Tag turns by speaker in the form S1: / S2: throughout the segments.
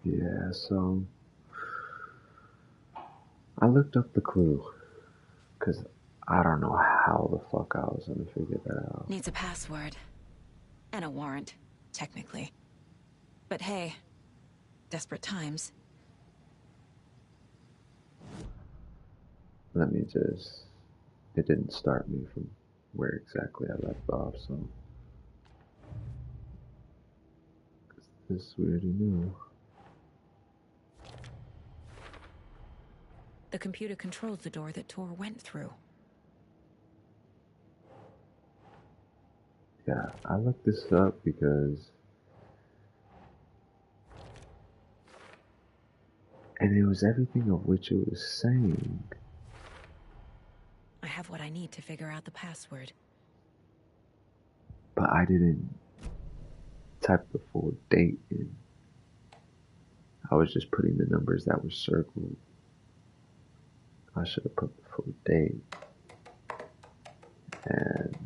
S1: Yeah, so I looked up the clue because I don't know how the fuck I was gonna figure that out.
S2: Needs a password. And a warrant, technically. But hey, desperate times.
S1: Let me just. It didn't start me from where exactly I left off, so. This we already knew.
S2: The computer controls the door that Tor went through.
S1: Yeah, I looked this up because. And it was everything of which it was saying.
S2: I have what I need to figure out the password.
S1: But I didn't type the full date in. I was just putting the numbers that were circled. I should have put the full date. And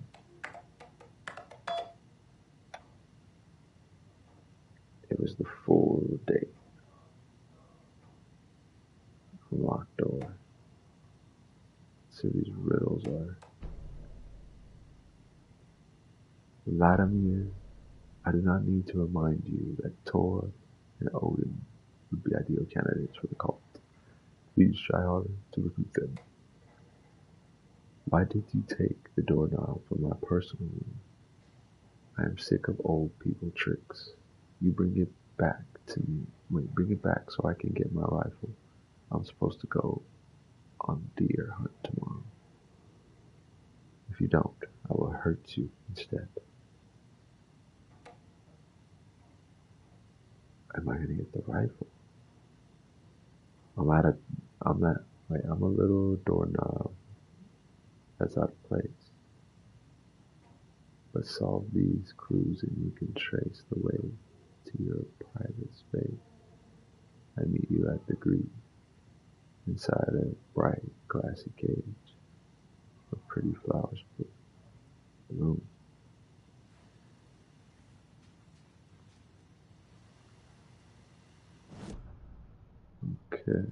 S1: it was the full date. Locked door. See what these riddles are. Vladimir, I do not need to remind you that Tor and Odin would be ideal candidates for the cult. Please try harder to recruit them. Why did you take the doorknob from my personal room? I am sick of old people tricks. You bring it back to me. Wait, bring it back so I can get my rifle. I'm supposed to go on deer hunt tomorrow. If you don't, I will hurt you instead. Am I gonna get the rifle? I'm at a, I'm at, wait, I'm a little doorknob that's out of place. But solve these clues and you can trace the way to your private space. I meet you at the green, inside a bright, glassy cage of pretty flowers bloom. Okay.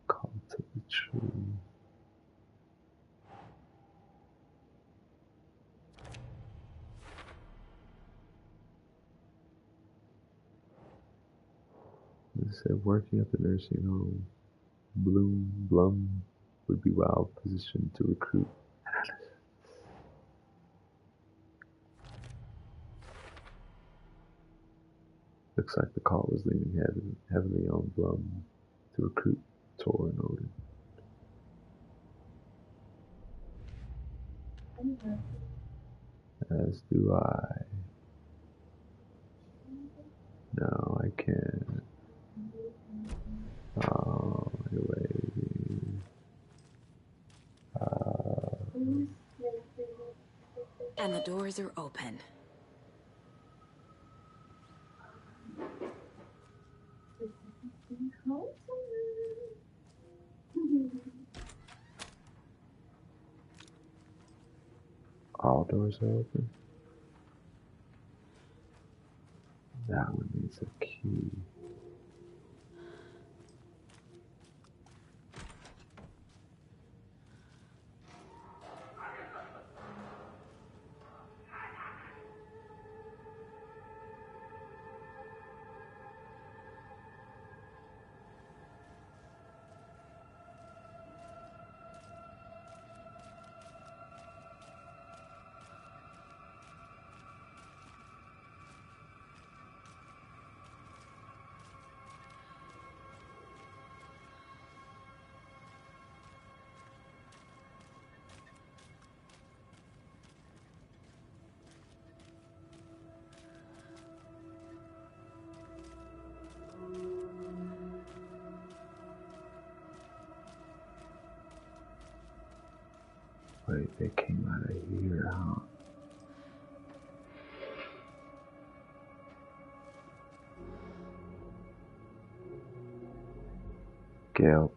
S1: Call to the tree. It said working at the nursing home. Blum would be well positioned to recruit. Looks like the call was leaning heavily on Blum to recruit Tor and Odin. As do I. No, I can't. Oh, you're waiting.
S2: And the doors are open.
S1: All doors are open. That one needs a key. Wait, they came out of here, huh? Gale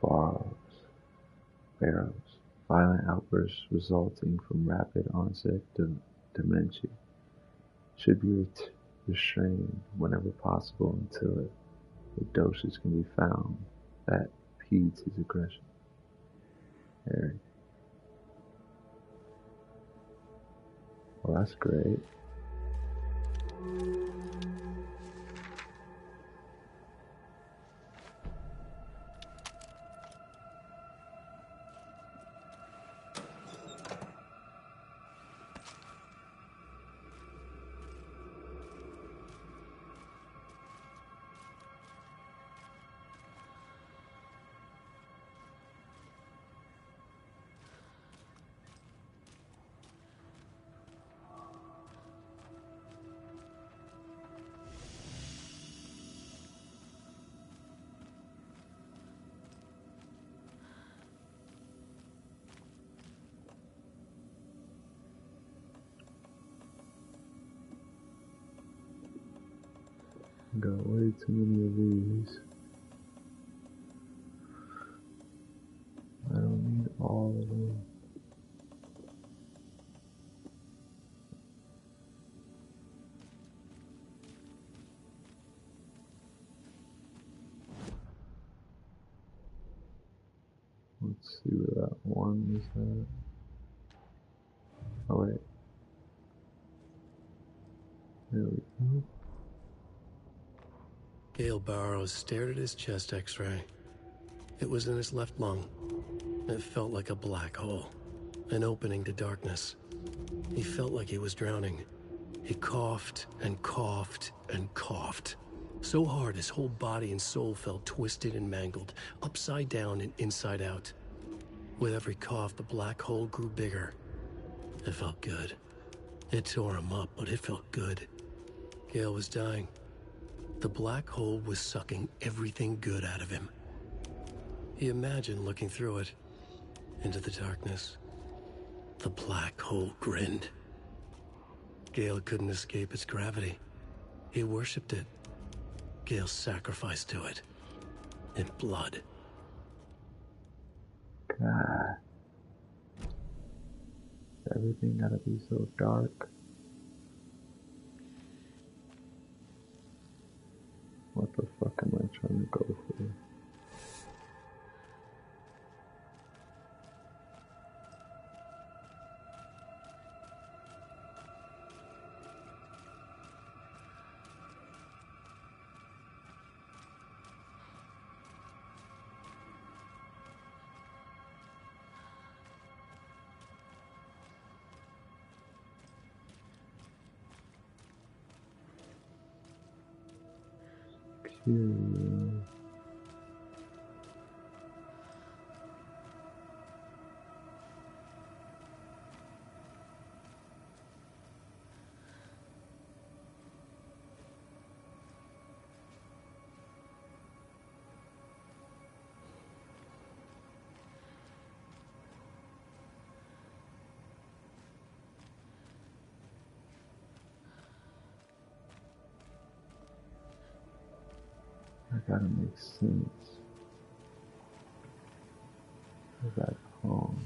S1: Barrows. Violent outbursts resulting from rapid onset dementia should be restrained whenever possible until a dosage can be found that impedes his aggression. Harry. Well, that's great. Got way too many of these. I don't need all of them. Let's see where that one is at. Oh wait. There we go.
S3: Gale Barrows stared at his chest x-ray. It was in his left lung. It felt like a black hole, an opening to darkness. He felt like he was drowning. He coughed and coughed and coughed. So hard his whole body and soul felt twisted and mangled, upside down and inside out. With every cough, the black hole grew bigger. It felt good. It tore him up, but it felt good. Gale was dying. The black hole was sucking everything good out of him. He imagined looking through it, into the darkness. The black hole grinned. Gale couldn't escape its gravity. He worshipped it. Gale sacrificed to it. In blood.
S1: God. Everything gotta be so dark. What the fuck am I trying to go for? Period. I gotta make sense of that poem.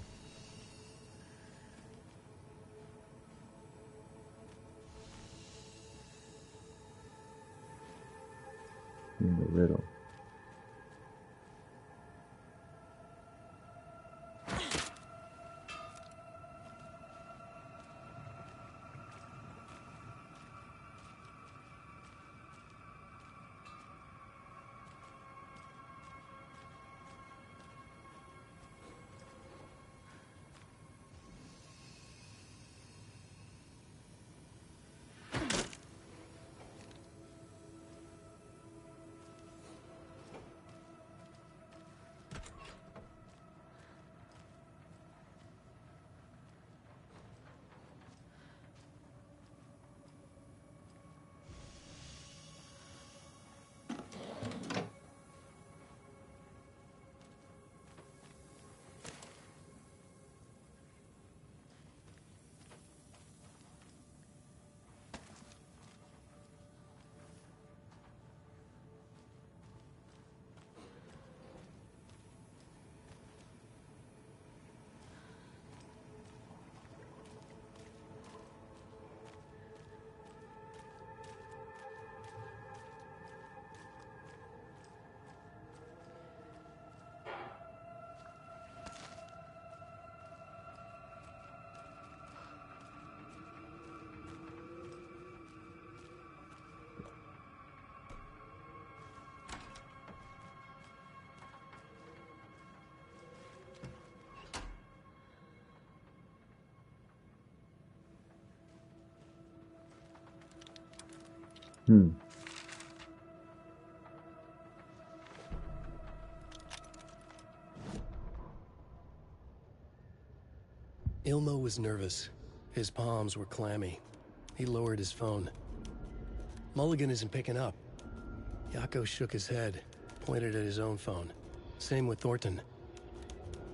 S1: In the riddle. Hmm.
S3: Ilmo was nervous. His palms were clammy. He lowered his phone. Mulligan isn't picking up. Yako shook his head, pointed at his own phone. Same with Thornton.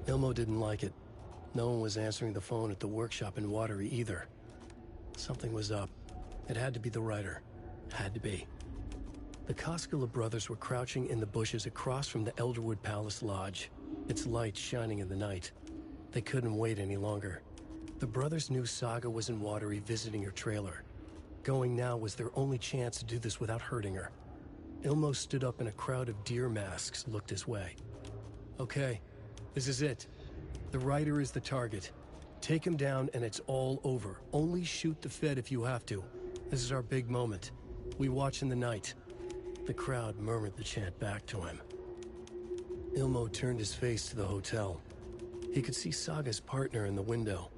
S3: Ilmo didn't like it. No one was answering the phone at the workshop in Watery either. Something was up. It had to be the writer. Had to be. The Koskela brothers were crouching in the bushes across from the Elderwood Palace Lodge, its light shining in the night. They couldn't wait any longer. The brothers knew Saga was in Watery visiting her trailer. Going now was their only chance to do this without hurting her. Ilmo stood up and a crowd of deer masks looked his way. Okay, this is it. The writer is the target. Take him down and it's all over. Only shoot the Fed if you have to. This is our big moment. We watch in the night. The crowd murmured the chant back to him. Ilmo turned his face to the hotel. He could see Saga's partner in the window.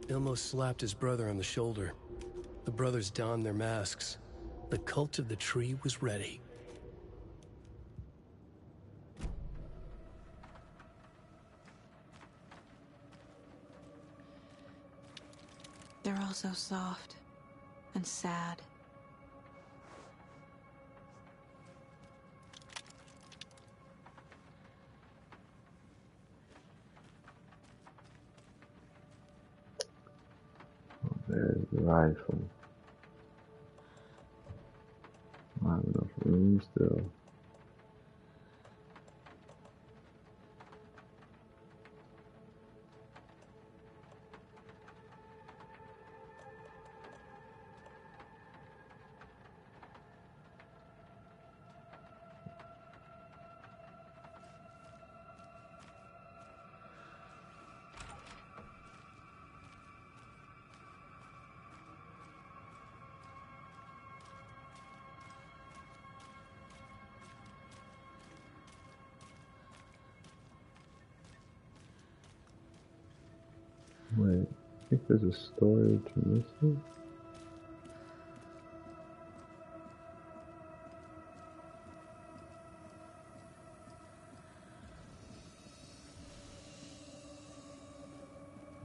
S3: Ilmo slapped his brother on the shoulder. The brothers donned their masks. The cult of the tree was ready.
S2: They're all so soft and sad.
S1: There's the rifle. I don't have enough room still. Wait, I think there's a storage in this one.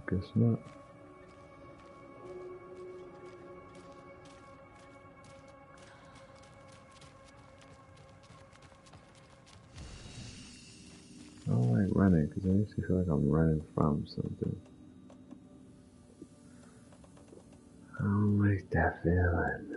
S1: Guess not. I don't like running because I makes me feel like I'm running from something. I don't like that feeling.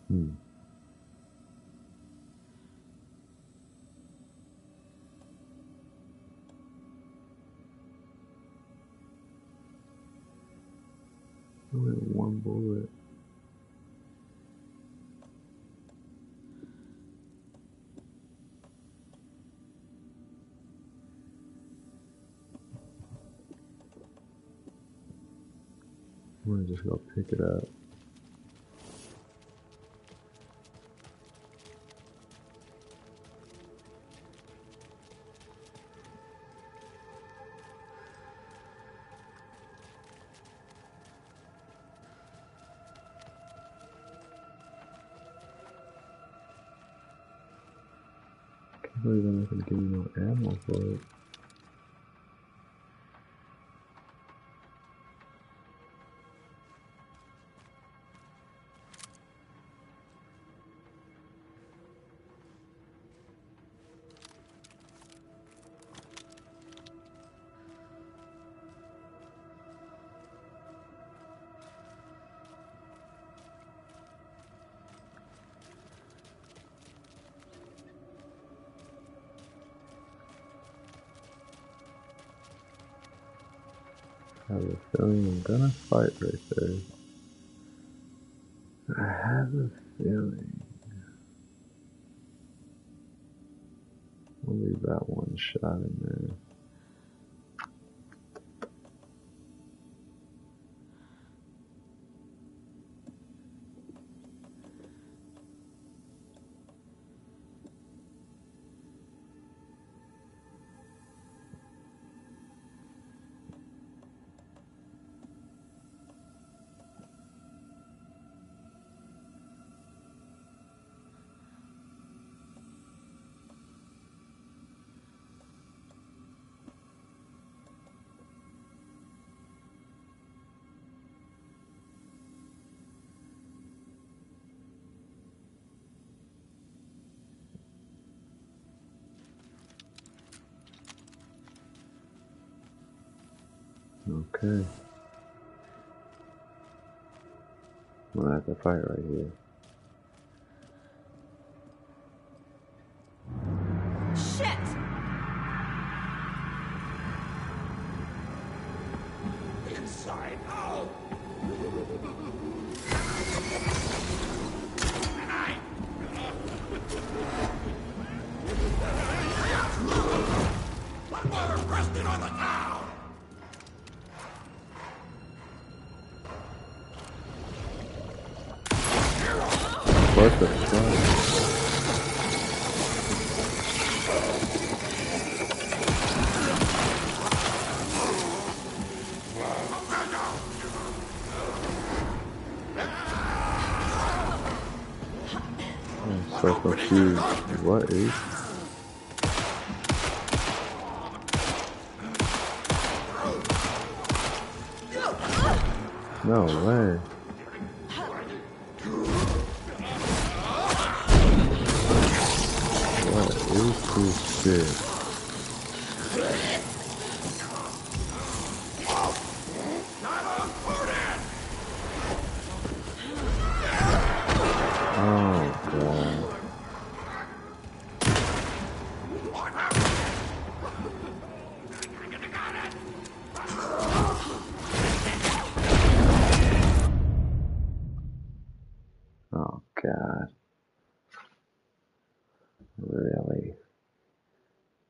S1: Hmm. Only one bullet. I'm gonna just go pick it up. Can't believe I'm not gonna give you no ammo for it. I have a feeling I'm gonna fight right there. I have a feeling. I'll leave that one shot in there. Okay. I'm gonna have to fight right here.
S2: Shit!
S4: Inside out! We're resting on the town!
S1: What the fuck? I'm so confused. What is? No way. What is this shit? Oh god. Oh god. Really?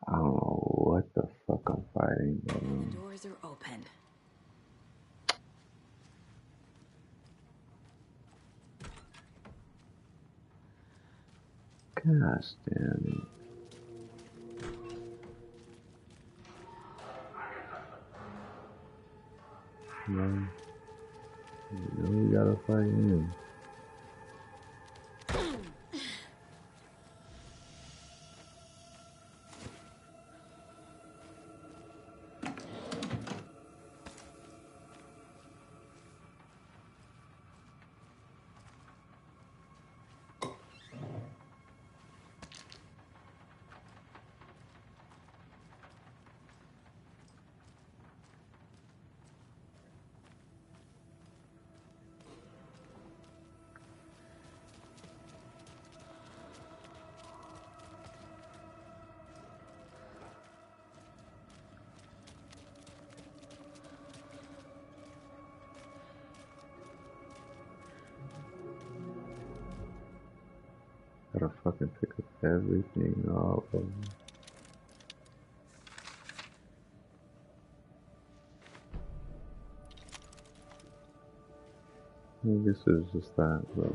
S1: I don't know what the fuck I'm fighting, but
S2: Doors are open.
S1: gosh damn it. No, you know you gotta fight him. Gotta fucking pick up everything all over. I guess it was just that, but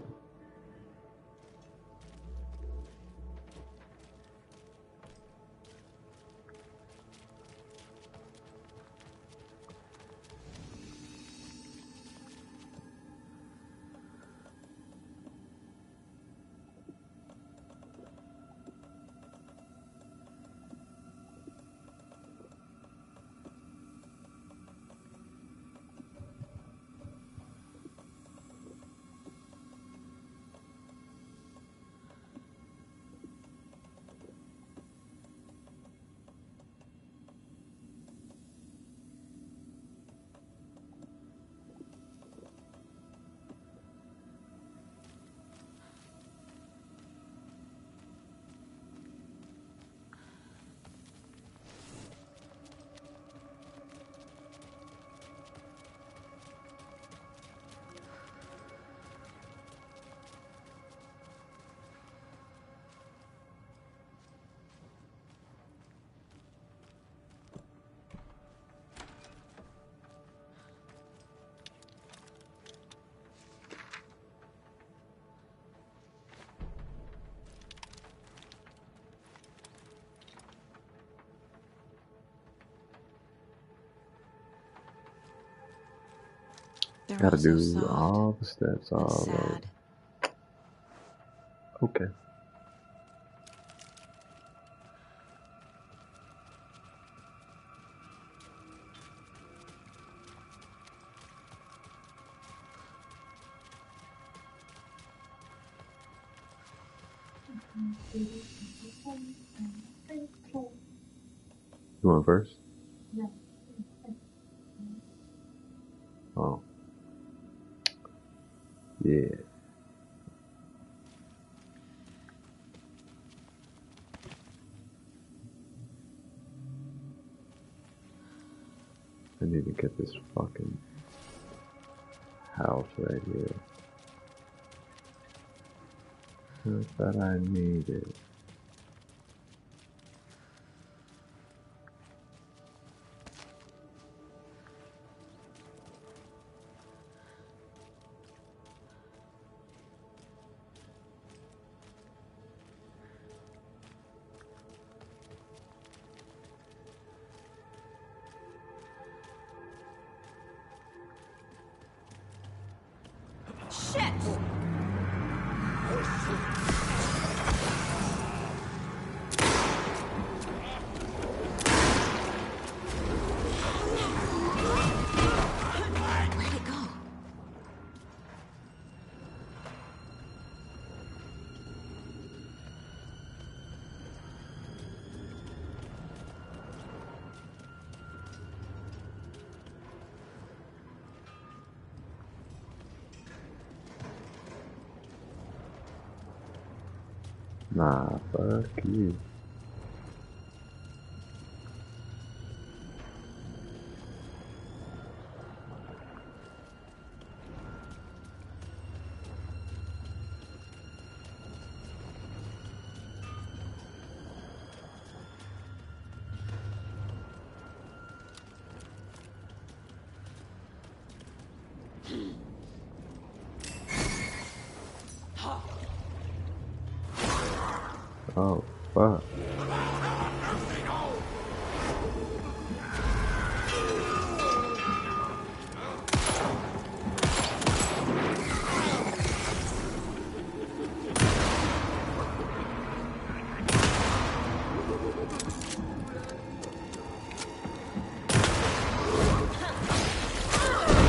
S2: They're
S1: Gotta
S2: all so
S1: do
S2: soft
S1: all the steps
S2: and
S1: all
S2: sad.
S1: over. Okay. You want first? Oh. Yeah. I need to get this fucking house right here. Not that I need it.
S2: Shit! Where'd it go?
S1: Nah, fuck you. Oh, fuck.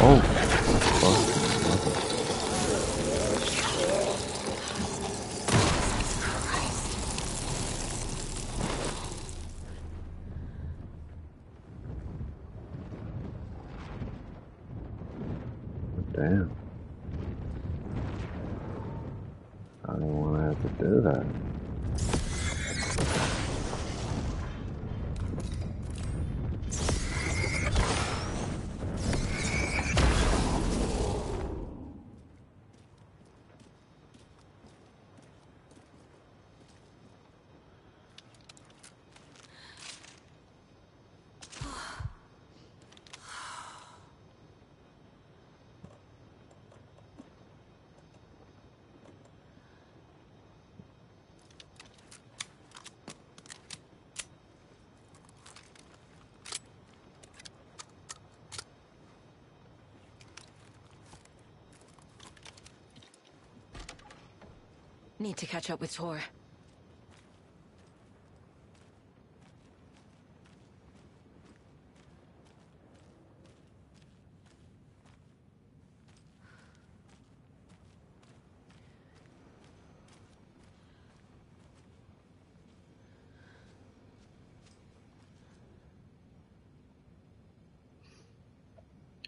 S1: Oh, damn. I don't want to have to do that.
S2: Need to catch up with Tor.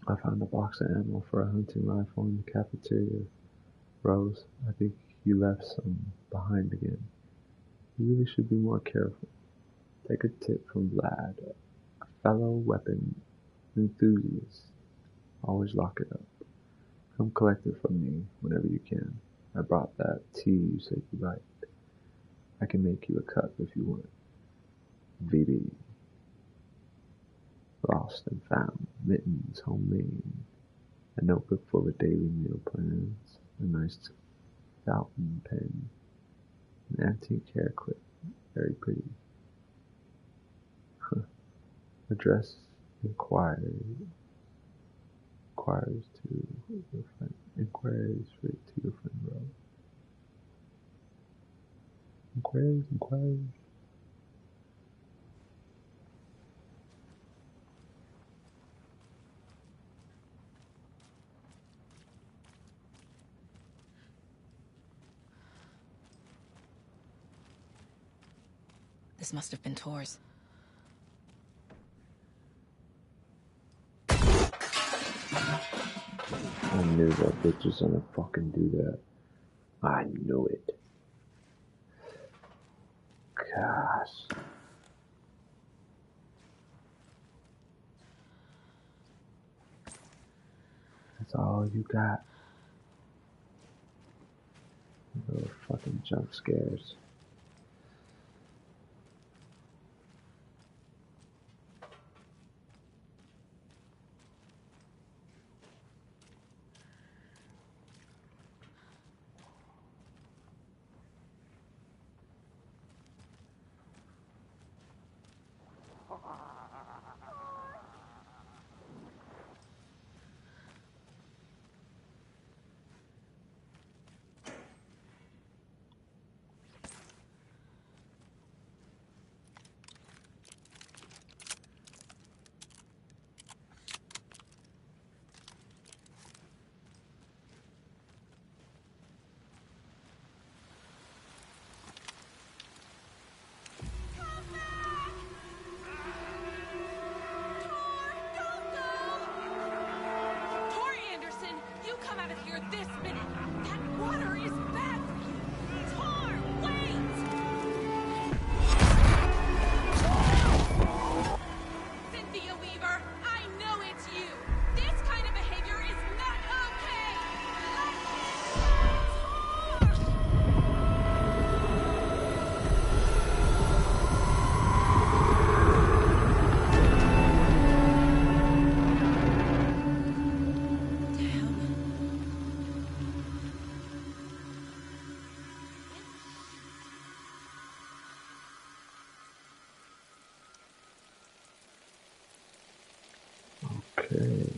S1: I found a box of ammo for a hunting rifle in the cafeteria. Rose, I think you left some behind again. You really should be more careful. Take a tip from Vlad, a fellow weapon enthusiast. Always lock it up. Come collect it from me whenever you can. I brought that tea you said you liked. I can make you a cup if you want. VD. Lost and found. Mittens, homemade. A notebook full of daily meal plans. A nice fountain pen. An antique hair clip. Very pretty. Address inquiry. inquiries to your friend. Inquiries straight to your friend, bro. Inquiries.
S2: This must have been Tor's.
S1: I knew that bitch was gonna fucking do that. I knew it. Gosh. That's all you got. Little fucking jump scares. Okay.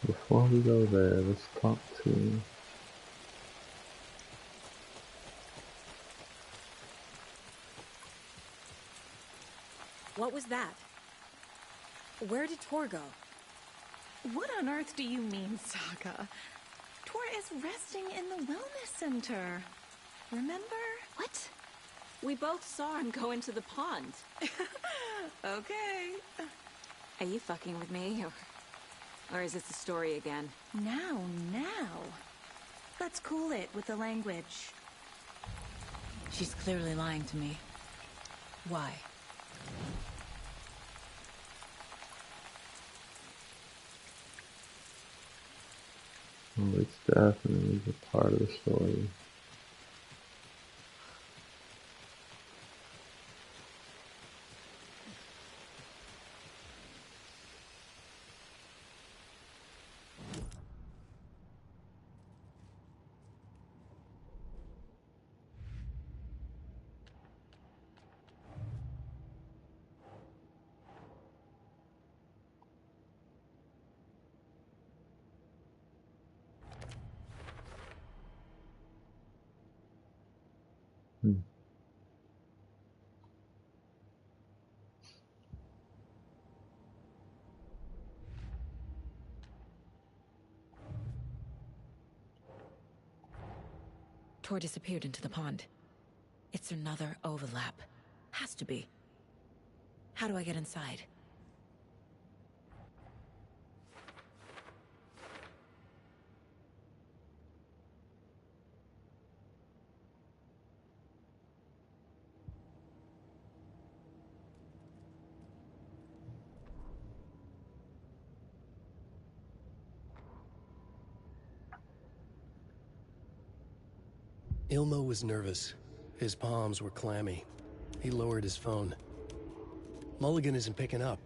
S1: Before we go there, let's talk to...
S2: What was that? Where did Tor go?
S5: What on earth do you mean, Saga? Tor is resting in the wellness center. Remember?
S2: What? We both saw him go into the pond.
S5: Okay.
S2: Are you fucking with me? Or is this the story again?
S5: Now. Let's cool it with the language.
S2: She's clearly lying to me. Why?
S1: Oh, it's definitely a part of the story. Hmm.
S2: Tor disappeared into the pond. It's another overlap. Has to be. How do I get inside?
S3: Ilmo was nervous. His palms were clammy. He lowered his phone. Mulligan isn't picking up.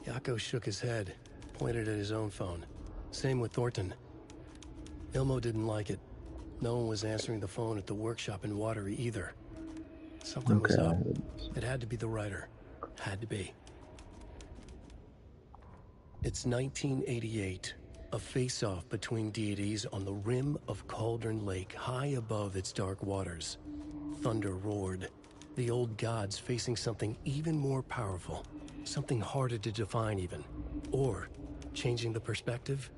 S3: Yako shook his head, pointed at his own phone. Same with Thornton. Ilmo didn't like it. No one was answering the phone at the workshop in Watery either. Something was up. It had to be the writer. Had to be. It's 1988. A face-off between deities on the rim of Cauldron Lake, high above its dark waters. Thunder roared. The old gods facing something even more powerful. Something harder to define even. Or, changing the perspective,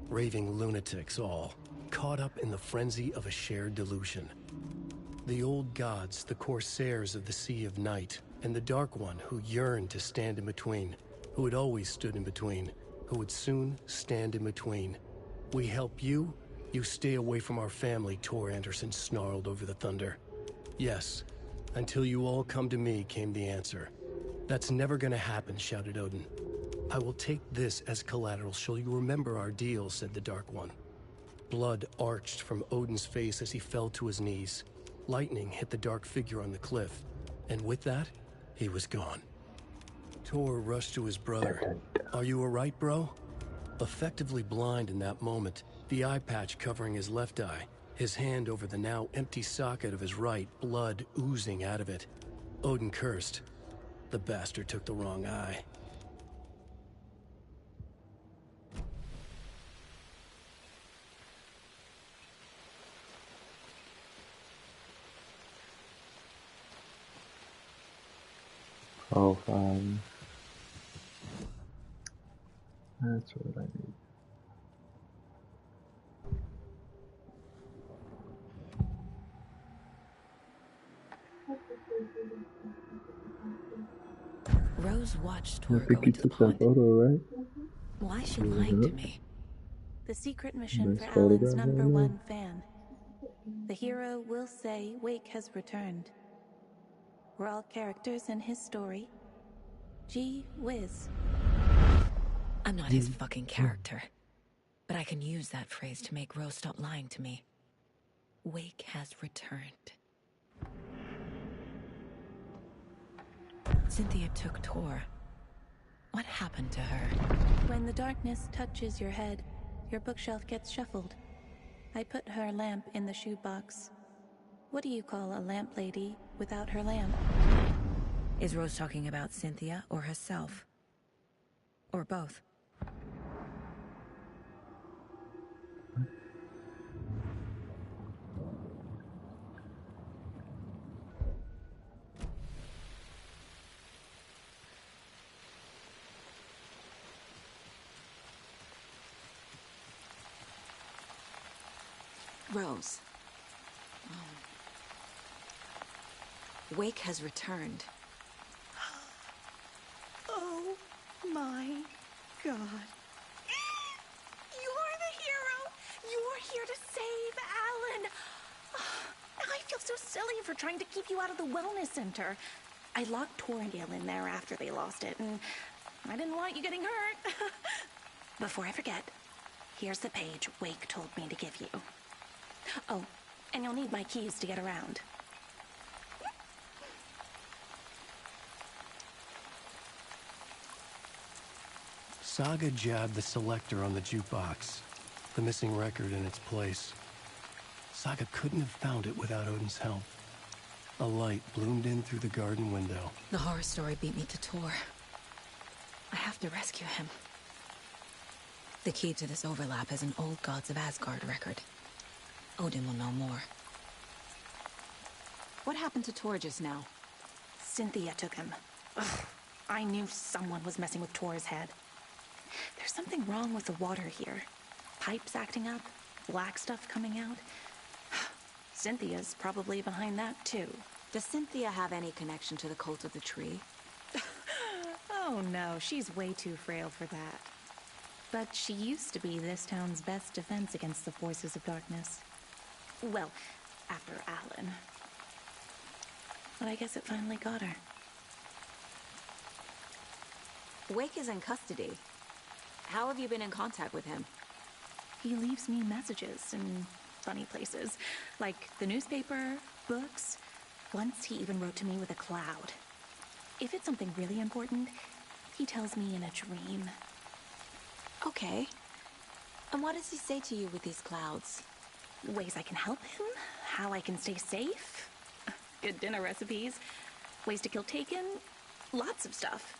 S3: raving lunatics all, caught up in the frenzy of a shared delusion. The old gods, the corsairs of the Sea of Night, and the Dark One who yearned to stand in between, who had always stood in between, who would soon stand in between. We help you, you stay away from our family, Tor Anderson snarled over the thunder. Yes, until you all come to me, came the answer. That's never gonna happen, shouted Odin. I will take this as collateral, shall you remember our deal, said the Dark One. Blood arched from Odin's face as he fell to his knees. Lightning hit the dark figure on the cliff, and with that, he was gone. Tor rushed to his brother. Are you alright, bro? Effectively blind in that moment, the eye patch covering his left eye, his hand over the now empty socket of his right, blood oozing out of it. Odin cursed. The bastard took the wrong eye.
S1: Oh, fine. That's what I need.
S2: Rose watched
S1: I
S2: Tor go
S1: think you
S2: into the
S1: took that
S2: pond.
S1: photo, right?
S2: Why is she lying to me?
S5: The secret mission
S1: Nice
S5: for
S1: photograph
S5: Alan's
S1: right
S5: number
S1: there.
S5: one fan. The hero will say Wake has returned. We're all characters in his story. Gee whiz.
S2: I'm not his fucking character. But I can use that phrase to make Rose stop lying to me. Wake has returned. Cynthia took Tor. What happened to her?
S5: When the darkness touches your head, your bookshelf gets shuffled. I put her lamp in the shoebox. What do you call a lamp lady without her lamp?
S2: Is Rose talking about Cynthia or herself? Or both? Rose. Wake has returned.
S5: Oh my God. You're the hero! You're here to save Alan! I feel so silly for trying to keep you out of the wellness center. I locked Torringale in there after they lost it, and I didn't want you getting hurt. Before I forget, here's the page Wake told me to give you. Oh, and you'll need my keys to get around.
S3: Saga jabbed the selector on the jukebox, the missing record in its place. Saga couldn't have found it without Odin's help. A light bloomed in through the garden window.
S2: The horror story beat me to Tor. I have to rescue him. The key to this overlap is an old Gods of Asgard record. Odin will know more. What happened to Tor just now?
S5: Cynthia took him. Ugh, I knew someone was messing with Tor's head. There's something wrong with the water here. Pipes acting up, black stuff coming out. Cynthia's probably behind that, too.
S2: Does Cynthia have any connection to the cult of the tree?
S5: Oh no, she's way too frail for that. But she used to be this town's best defense against the forces of darkness. Well, after Alan. But I guess it finally got her.
S2: Wake is in custody. How have you been in contact with him?
S5: He leaves me messages in funny places, like the newspaper, books. Once he even wrote to me with a cloud. If it's something really important, he tells me in a dream.
S2: Okay. And what does he say to you with these clouds?
S5: Ways I can help him, how I can stay safe, good dinner recipes, ways to kill Taken, lots of stuff.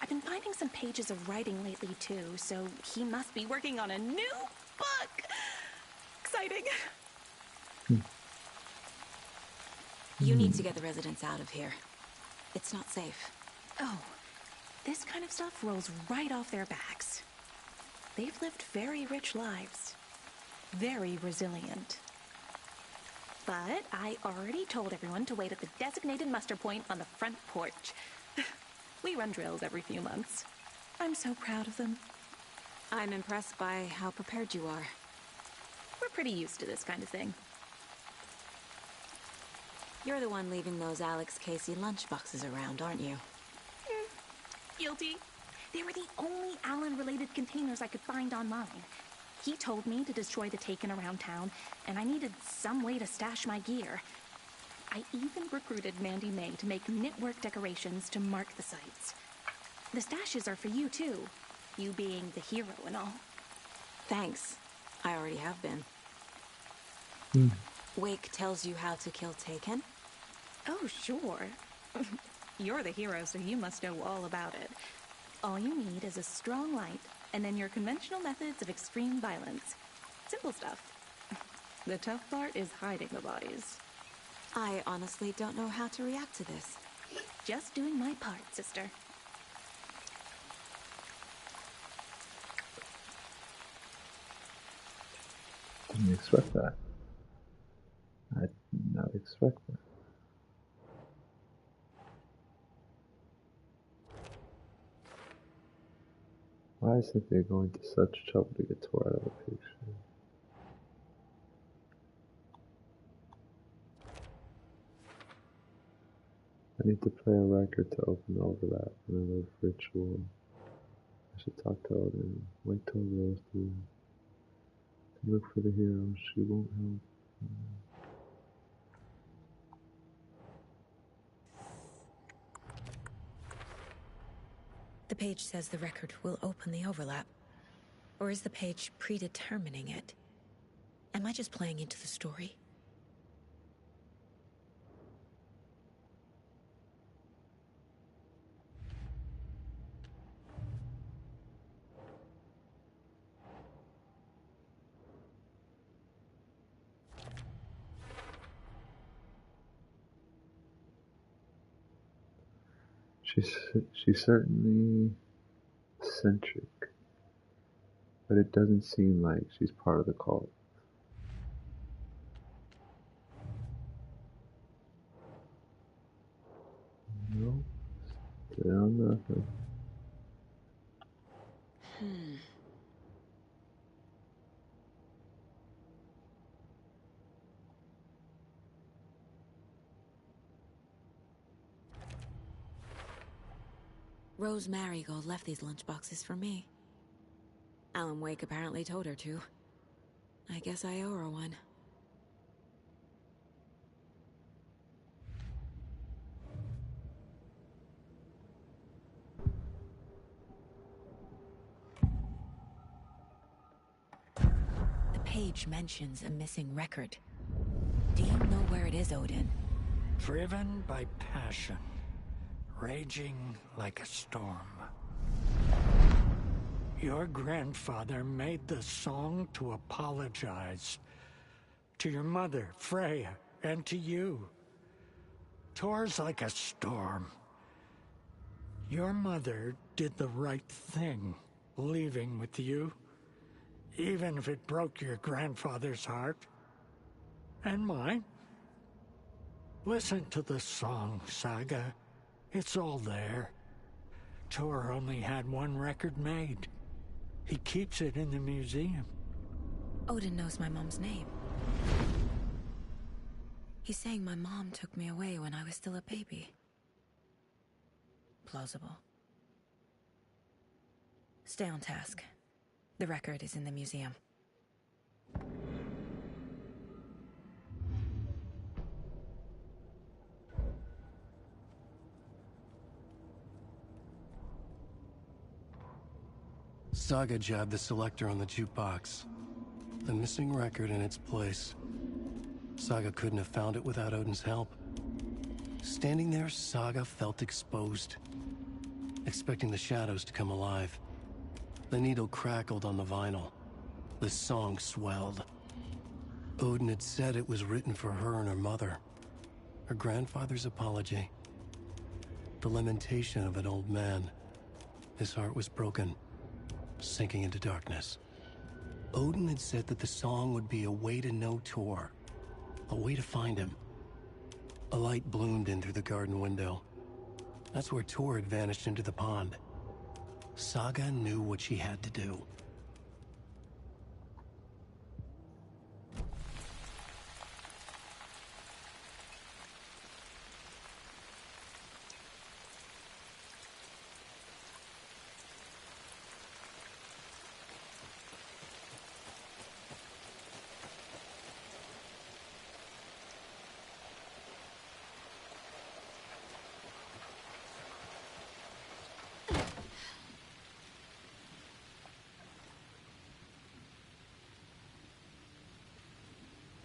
S5: I've been finding some pages of writing lately too, so he must be working on a new book. Exciting.
S2: You need to get the residents out of here. It's not safe.
S5: Oh, this kind of stuff rolls right off their backs. They've lived very rich lives. Very resilient. But I already told everyone to wait at the designated muster point on the front porch. We run drills every few months. I'm so proud of them.
S2: I'm impressed by how prepared you are.
S5: We're pretty used to this kind of thing.
S2: You're the one leaving those Alex Casey lunchboxes around, aren't you?
S5: Guilty. They were the only Alan-related containers I could find online. He told me to destroy the Taken around town, and I needed some way to stash my gear. I even recruited Mandy May to make knitwork decorations to mark the sites. The stashes are for you, too. You being the hero and all.
S2: Thanks. I already have been. Wake tells you how to kill Taken?
S5: Oh, sure. You're the hero, so you must know all about it. All you need is a strong light, and then your conventional methods of extreme violence. Simple stuff. The tough part is hiding the bodies.
S2: I honestly don't know how to react to this.
S5: Just doing my part, sister.
S1: Didn't expect that. I did not expect that. Why is Cynthia going to such trouble to get Tor out of the picture? I need to play a record to open the overlap. Another ritual. I should talk to Odin. Wait till Rose to look for the hero. She won't help.
S2: The page says the record will open the overlap. Or is the page predetermining it? Am I just playing into the story?
S1: She's certainly eccentric, but it doesn't seem like she's part of the cult. No, still nothing.
S2: Rose Marigold left these lunchboxes for me. Alan Wake apparently told her to. I guess I owe her one. The page mentions a missing record. Do you know where it is, Odin?
S6: Driven by passion, raging like a storm. Your grandfather made the song to apologize to your mother, Freya, and to you. Tor's like a storm. Your mother did the right thing, leaving with you, even if it broke your grandfather's heart. And mine. Listen to the song, Saga. It's all there. Tor only had one record made. He keeps it in the museum.
S2: Odin knows my mom's name. He's saying my mom took me away when I was still a baby. Plausible. Stay on task. The record is in the museum.
S3: Saga jabbed the selector on the jukebox. The missing record in its place. Saga couldn't have found it without Odin's help. Standing there, Saga felt exposed, expecting the shadows to come alive. The needle crackled on the vinyl. The song swelled. Odin had said it was written for her and her mother. Her grandfather's apology. The lamentation of an old man. His heart was broken, sinking into darkness. Odin had said that the song would be a way to know Tor, a way to find him. A light bloomed in through the garden window. That's where Tor had vanished into the pond. Saga knew what she had to do.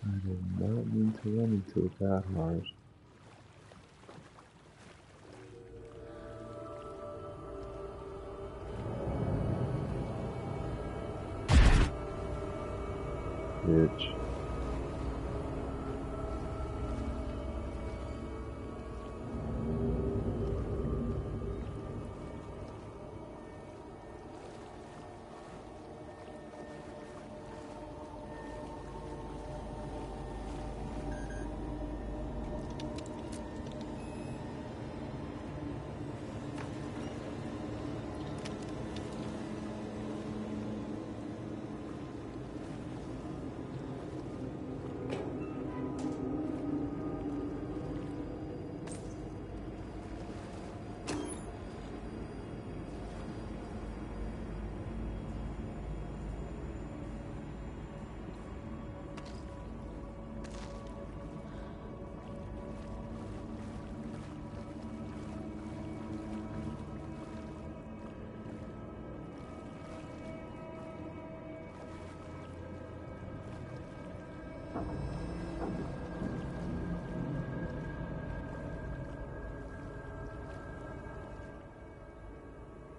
S1: I did not mean to run into it that hard. Bitch.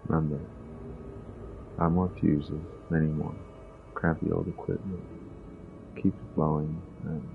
S1: Remember, 5 more fuses, many more. Crappy old equipment. Keep it flowing, and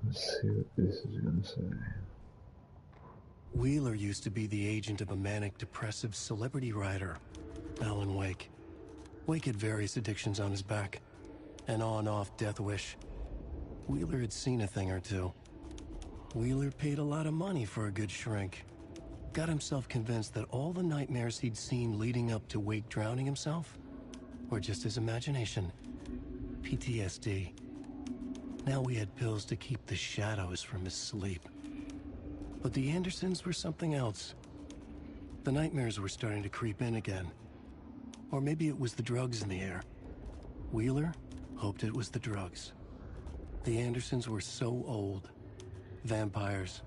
S1: let's see what this is gonna say.
S3: Wheeler used to be the agent of a manic-depressive celebrity writer, Alan Wake. Wake had various addictions on his back, an on-off death wish. Wheeler had seen a thing or two. Wheeler paid a lot of money for a good shrink. Got himself convinced that all the nightmares he'd seen leading up to Wake drowning himself were just his imagination. PTSD. Now we had pills to keep the shadows from his sleep. But the Andersons were something else. The nightmares were starting to creep in again. Or maybe it was the drugs in the air. Wheeler hoped it was the drugs. The Andersons were so old. Vampires.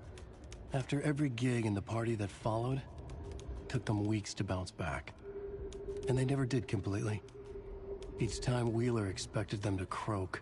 S3: After every gig and the party that followed, it took them weeks to bounce back. And they never did completely. Each time Wheeler expected them to croak.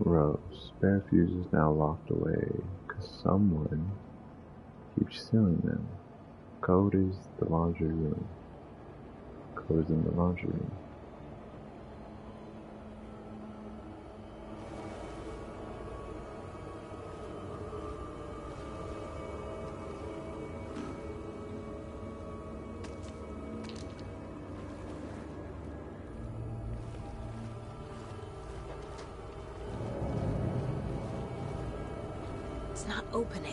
S1: Rose, spare fuse is now locked away because someone keeps stealing them. Code is the laundry room. Code is in the laundry room.
S2: It's not opening.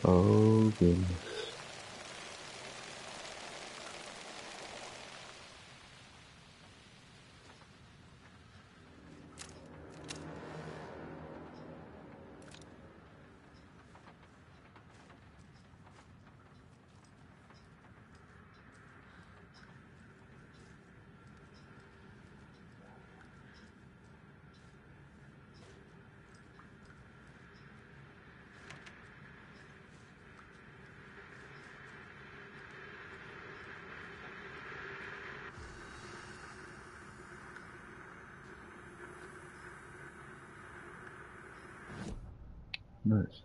S1: Oh goodness. Nice.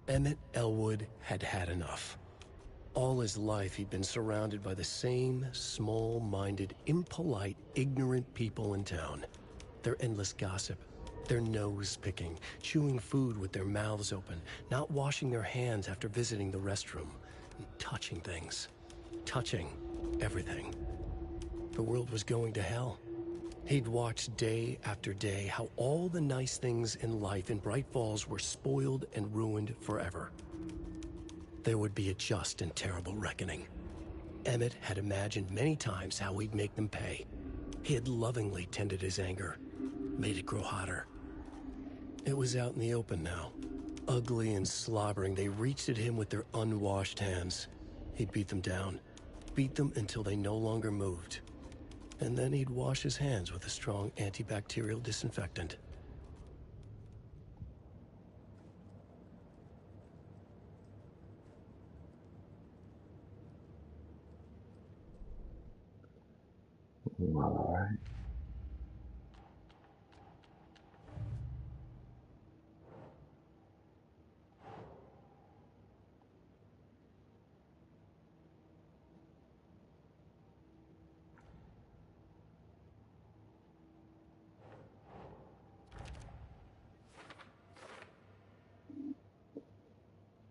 S3: Emmett Elwood had had enough. All his life, he'd been surrounded by the same small-minded, impolite, ignorant people in town. Their endless gossip, their nose-picking, chewing food with their mouths open, not washing their hands after visiting the restroom, and touching things. Touching everything. The world was going to hell. He'd watched day after day how all the nice things in life in Bright Falls were spoiled and ruined forever. There would be a just and terrible reckoning. Emmett had imagined many times how he'd make them pay. He had lovingly tended his anger, made it grow hotter. It was out in the open now. Ugly and slobbering, they reached at him with their unwashed hands. He'd beat them down, beat them until they no longer moved. And then he'd wash his hands with a strong antibacterial disinfectant.
S1: All right.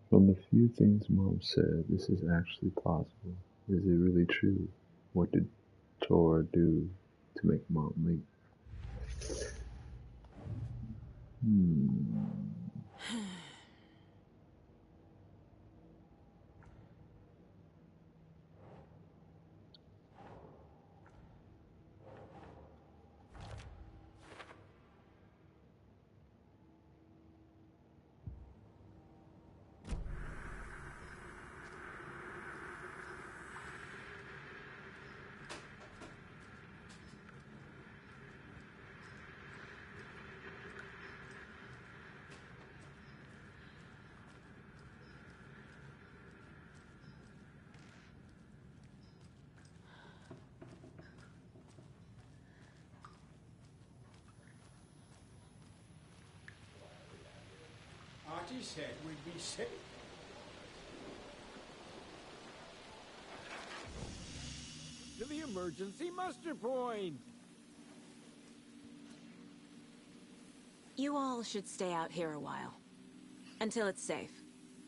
S1: From the few things Mom said, this is actually plausible. Is it really true? What did Tor do to make Mom leave?
S6: Artie said we'd be safe. To the emergency muster point.
S2: You all should stay out here a while. Until it's safe.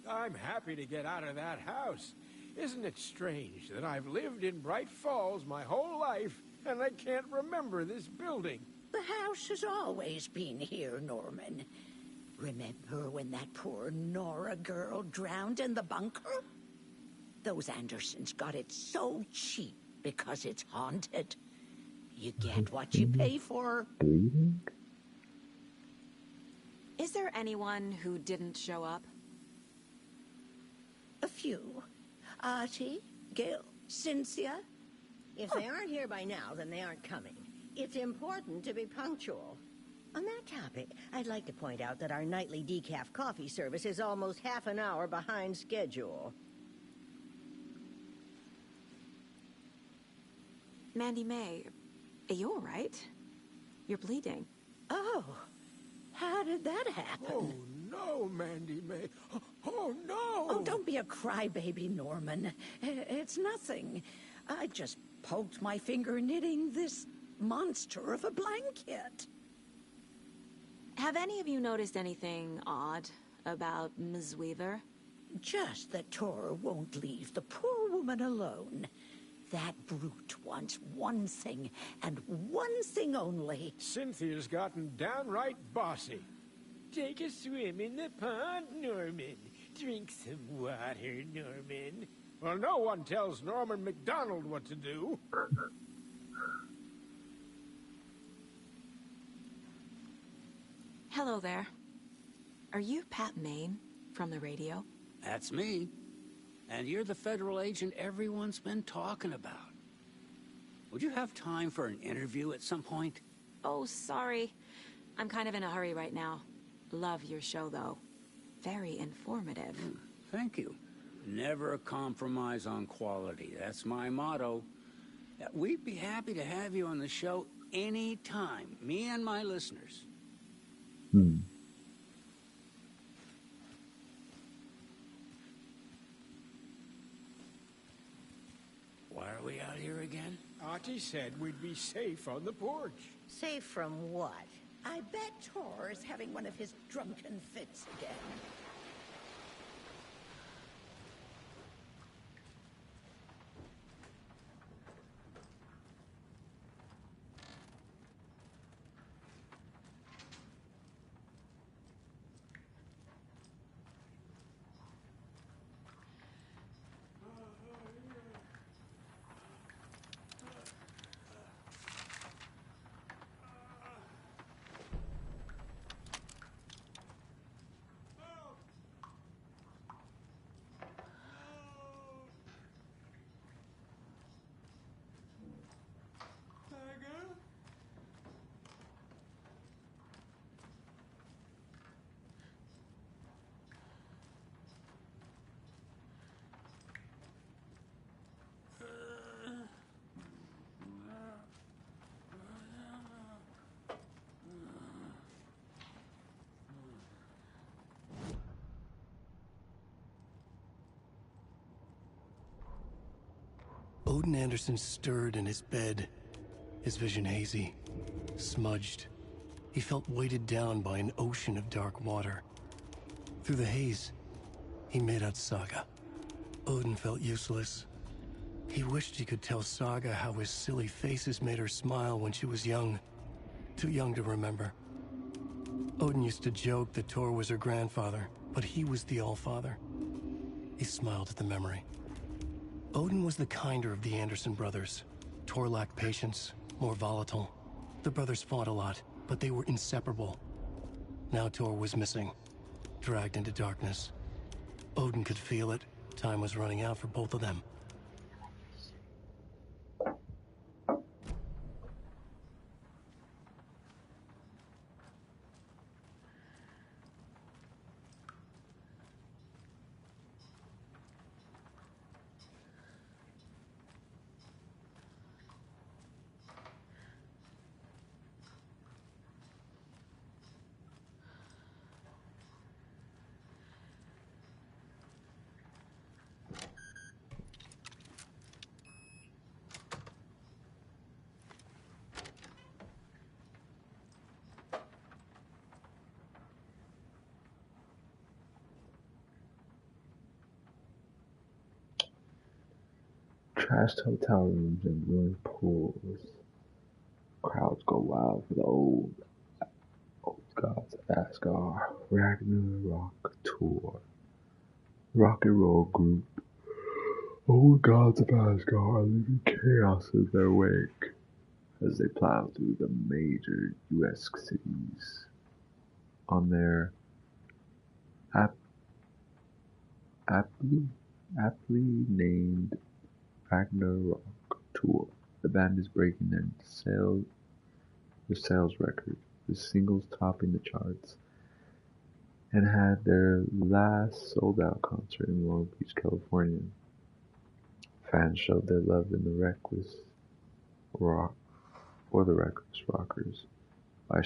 S6: I'm happy to get out of that house. Isn't it strange that I've lived in Bright Falls my whole life, and I can't remember this building?
S7: The house has always been here, Norman. Remember when that poor Nora girl drowned in the bunker? Those Andersons got it so cheap because it's haunted. You get what you pay for.
S1: Bleeding?
S2: Is there anyone who didn't show up?
S7: A few. Artie, Gil, Cynthia.
S8: If they aren't here by now, then they aren't coming. It's important to be punctual. On that topic, I'd like to point out that our nightly decaf coffee service is almost half an hour behind schedule.
S2: Mandy May, are you all right? You're bleeding.
S7: Oh, how did that happen?
S6: Oh, no, Mandy May. Oh, no!
S7: Oh, don't be a crybaby, Norman. It's nothing. I just poked my finger knitting this monster of a blanket.
S2: Have any of you noticed anything odd about Ms. Weaver?
S7: Just that Tor won't leave the poor woman alone. That brute wants one thing, and one thing only.
S6: Cynthia's gotten downright bossy. Take a swim in the pond, Norman. Drink some water, Norman. Well, no one tells Norman McDonald what to do.
S2: Hello there. Are you Pat Maine from the radio?
S9: That's me. And you're the federal agent everyone's been talking about. Would you have time for an interview at some point?
S2: Oh, sorry. I'm kind of in a hurry right now. Love your show, though. Very informative.
S9: Thank you. Never compromise on quality. That's my motto. We'd be happy to have you on the show anytime, me and my listeners. Why are we out here again?
S6: Artie said we'd be safe on the porch.
S8: Safe from what?
S7: I bet Tor is having one of his drunken fits again.
S3: Odin Anderson stirred in his bed, his vision hazy, smudged. He felt weighted down by an ocean of dark water. Through the haze, he made out Saga. Odin felt useless. He wished he could tell Saga how his silly faces made her smile when she was young. Too young to remember. Odin used to joke that Tor was her grandfather, but he was the Allfather. He smiled at the memory. Odin was the kinder of the Anderson brothers. Tor lacked patience, more volatile. The brothers fought a lot, but they were inseparable. Now Tor was missing, dragged into darkness. Odin could feel it. Time was running out for both of them.
S1: Trashed hotel rooms and ruined pools. Crowds go wild for the old gods of Asgard. Ragnarok tour. Rock and roll group. Old gods of Asgard are leaving chaos in their wake as they plow through the major U.S. cities on their aptly named Ragnarok tour. The band is breaking their sales record, with singles topping the charts, and had their last sold-out concert in Long Beach, California. Fans showed their love in the Reckless Rockers by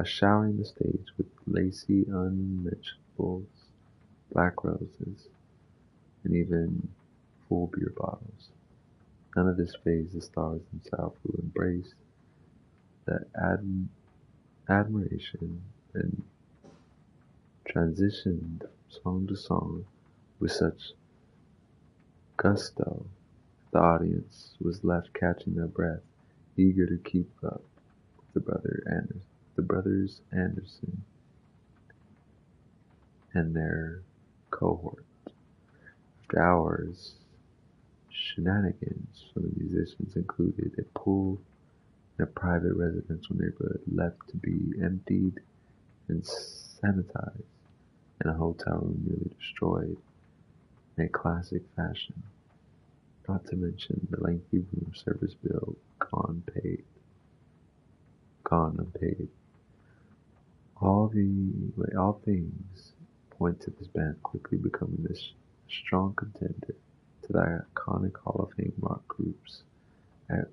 S1: showering the stage with lacy unmentionables, black roses, and even full beer bottles. None of this fazed the stars themselves, who embraced that admiration and transitioned from song to song with such gusto that the audience was left catching their breath, eager to keep up with the brothers Anderson and their cohort. After hours, shenanigans from the musicians included a pool in a private residential neighborhood left to be emptied and sanitized, and a hotel room nearly destroyed in a classic fashion, not to mention the lengthy room service bill gone unpaid. All things point to this band quickly becoming this strong contender to the iconic Hall of Fame rock groups that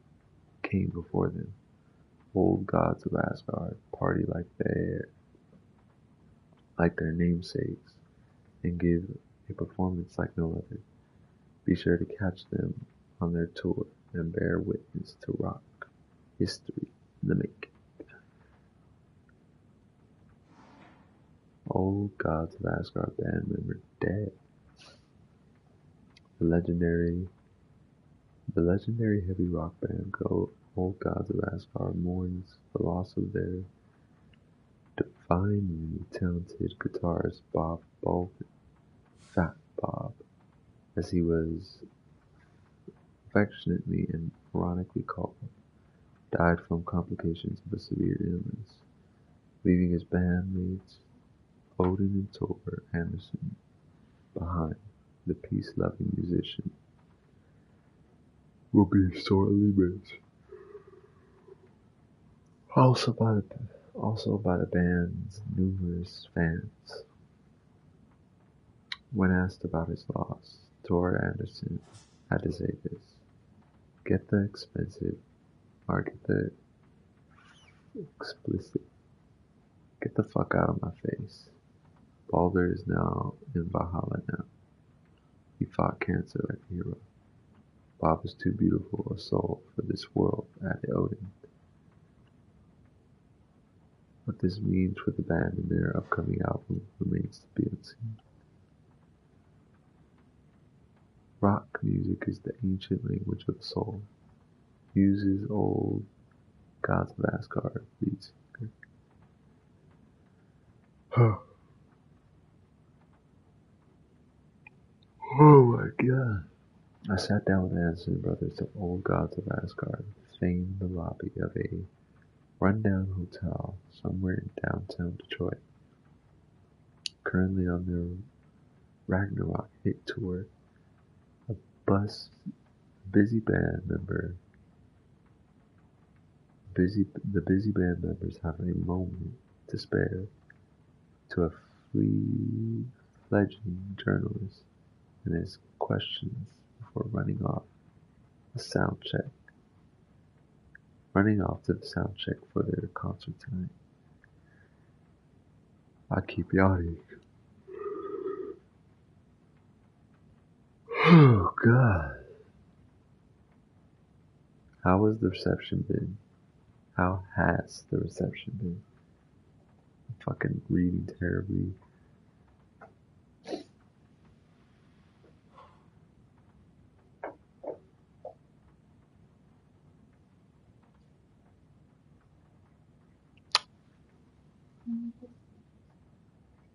S1: came before them. Old gods of Asgard party like their namesakes and give a performance like no other. Be sure to catch them on their tour and bear witness to rock history in the making. Old gods of Asgard band member dead. The legendary heavy rock band Old Gods of Asgard mourns the loss of their divinely talented guitarist Bob Baldwin, Fat Bob, as he was affectionately and ironically called, died from complications of a severe illness, leaving his bandmates Odin and Tor Anderson behind. The peace-loving musician will be sorely missed. Also by the band's numerous fans. When asked about his loss, Tor Anderson had to say this: get the explicit, get the fuck out of my face. Balder is now in Valhalla now. He fought cancer like a hero. Bob is too beautiful a soul for this world, added Odin. What this means for the band and their upcoming album remains to be unseen. Rock music is the ancient language of the soul. Uses old gods of Asgard beats. Oh my god. I sat down with Anderson Brothers of Old Gods of Asgard, staying in the lobby of a rundown hotel somewhere in downtown Detroit. Currently on their Ragnarok hit tour, the busy band members have a moment to spare to a fledgling journalist and his questions before running off to the sound check for their concert tonight. I keep yawning. Oh god. How has the reception been? How has the reception been? I'm fucking reading terribly.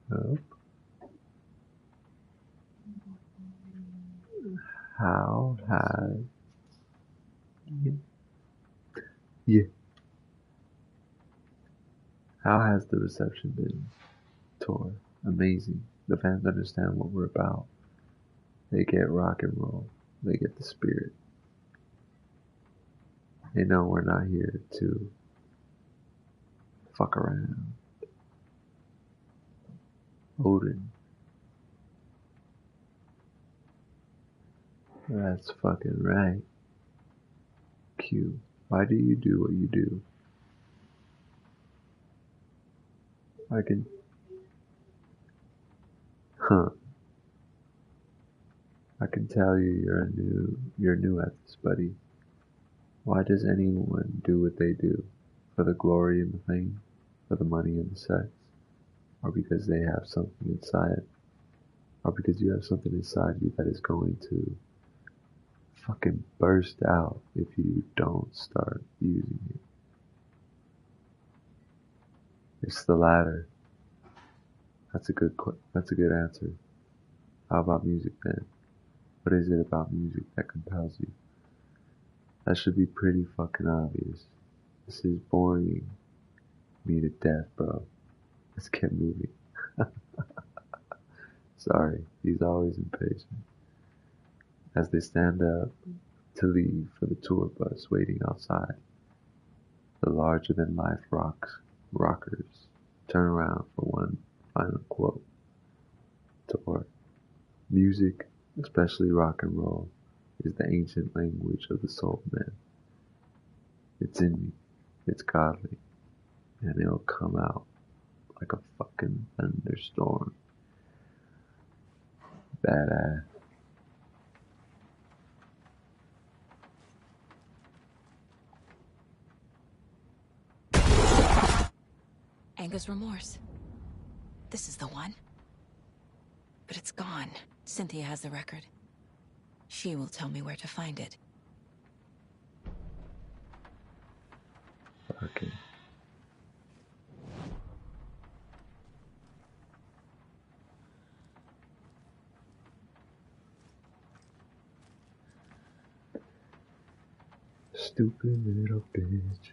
S1: Nope. How has How has the reception been? Tour. Amazing. The fans understand what we're about. They get rock and roll. They get the spirit. They know we're not here to fuck around. Odin. That's fucking right. Q. Why do you do what you do? I can... I can tell you're new at this, buddy. Why does anyone do what they do? For the glory and the fame? For the money and the sex? Or because they have something inside? Or because you have something inside you that is going to fucking burst out if you don't start using it? It's the latter. That's a good answer. How about music then? What is it about music that compels you? That should be pretty fucking obvious. This is boring me to death, bro. Let's get moving. Sorry, he's always impatient. As they stand up to leave for the tour bus waiting outside, the larger-than-life rockers turn around for one final quote. Tour. Music, especially rock and roll, is the ancient language of the soul, man. It's in me. It's godly. And it'll come out like a fucking thunderstorm. Badass.
S2: Anger's remorse. This is the one. But it's gone. Cynthia has the record. She will tell me where to find it.
S1: Okay. Stupid little bitch.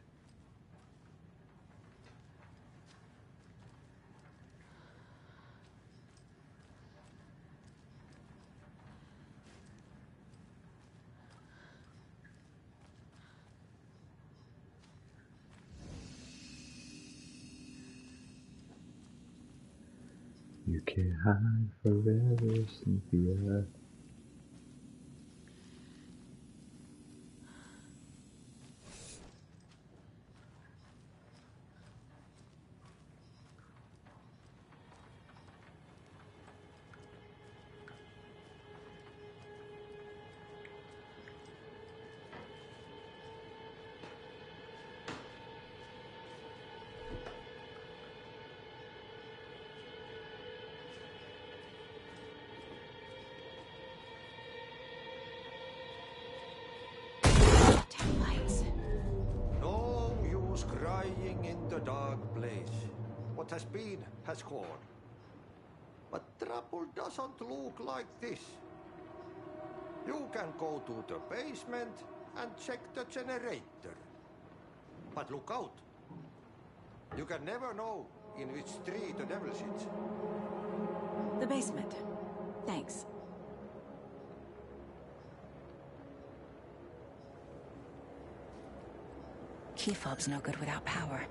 S1: You can't hide forever, Cynthia.
S10: place. What has been has gone. But trouble doesn't look like this. You can go to the basement and check the generator. But look out. You can never know in which tree the devil sits.
S2: The basement. Thanks. Key fob's no good without power.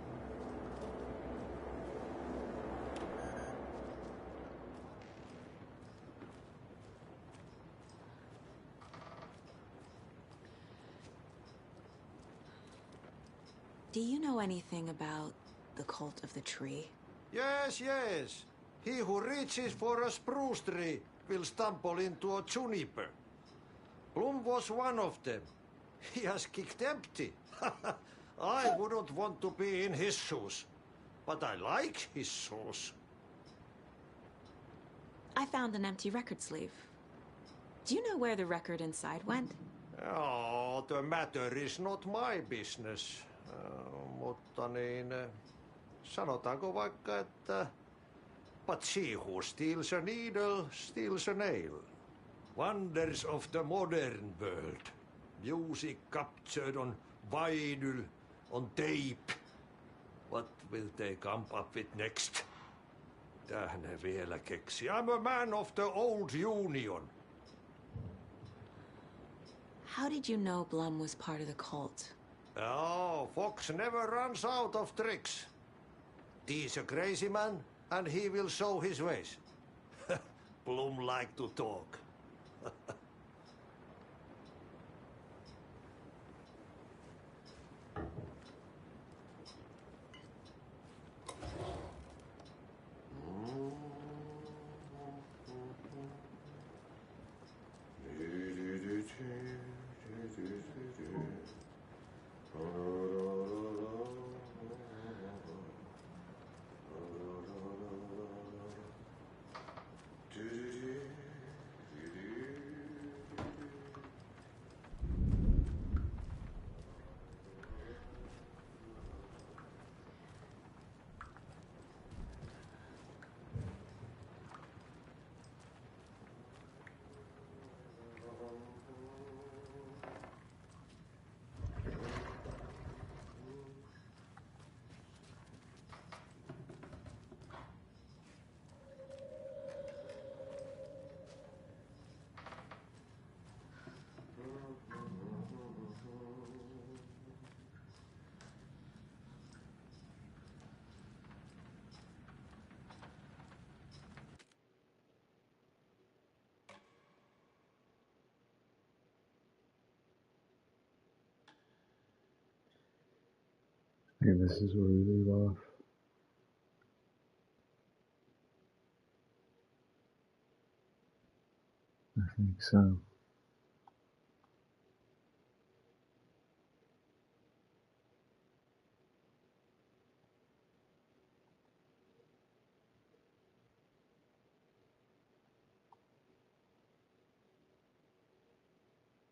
S2: Do you know anything about the Cult of the Tree?
S10: Yes, yes. He who reaches for a spruce tree will stumble into a juniper. Blum was one of them. He has kicked empty. I wouldn't want to be in his shoes. But I like his shoes.
S2: I found an empty record sleeve. Do you know where the record inside went?
S10: Oh, the matter is not my business. Mutta niin, sanotaanko vaikka, että but she who steals a needle steals a nail. Wonders of the modern world. Music captured on vinyl, on tape. What will they come up with next? Tähän ne vielä keksi. I'm a man of the old union.
S2: How did you know Blum was part of the cult?
S10: Oh, Fox never runs out of tricks. He's a crazy man, and he will show his ways. Blum like to talk.
S1: And this is where we leave off. I think so.